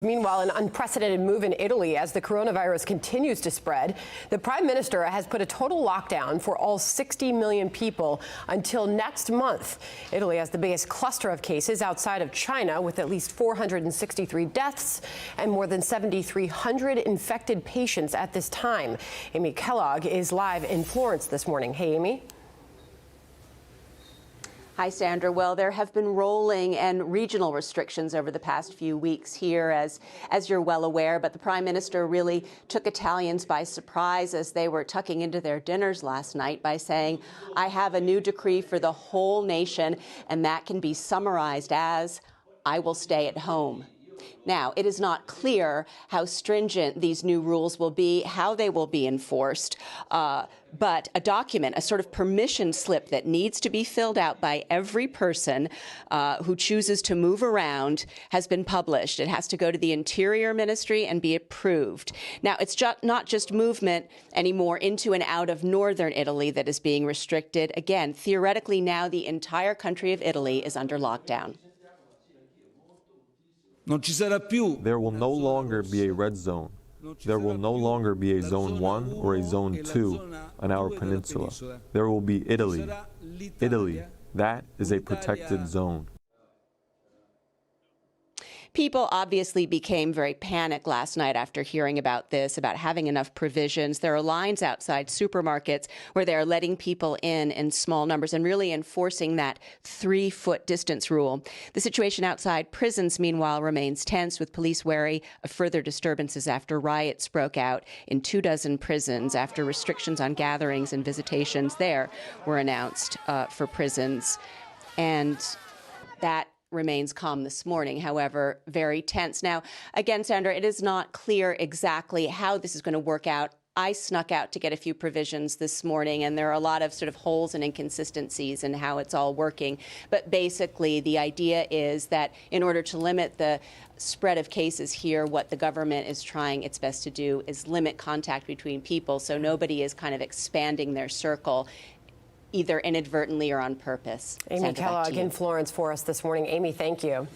Meanwhile, an unprecedented move in Italy as the coronavirus continues to spread. The prime minister has put a total lockdown for all 60 million people until next month. Italy has the biggest cluster of cases outside of China, with at least 463 deaths and more than 7,300 infected patients at this time. Amy Kellogg is live in Florence this morning. Hey, Amy. Hi, Sandra. Well, there have been rolling and regional restrictions over the past few weeks here, as you're well aware. But the prime minister really took Italians by surprise as they were tucking into their dinners last night by saying, "I have a new decree for the whole nation," and that can be summarized as, "I will stay at home." Now, it is not clear how stringent these new rules will be, how they will be enforced, but a document, a sort of permission slip that needs to be filled out by every person who chooses to move around has been published. It has to go to the Interior Ministry and be approved. Now, it's not just movement anymore into and out of northern Italy that is being restricted. Again, theoretically now the entire country of Italy is under lockdown. There will no longer be a red zone. There will no longer be a zone 1 or a zone 2 on our peninsula. There will be Italy. Italy, that is a protected zone. People obviously became very panicked last night after hearing about this, about having enough provisions. There are lines outside supermarkets where they are letting people in small numbers and really enforcing that 3-foot distance rule. The situation outside prisons, meanwhile, remains tense, with police wary of further disturbances after riots broke out in 24 prisons after restrictions on gatherings and visitations there were announced for prisons. And that remains calm this morning, however, very tense. Now, again, Sandra, it is not clear exactly how this is going to work out. I snuck out to get a few provisions this morning, and there are a lot of sort of holes and inconsistencies in how it's all working. But basically, the idea is that in order to limit the spread of cases here, what the government is trying its best to do is limit contact between people, so nobody is kind of expanding their circle, either inadvertently or on purpose. Amy Kellogg in Florence for us this morning. Amy, thank you.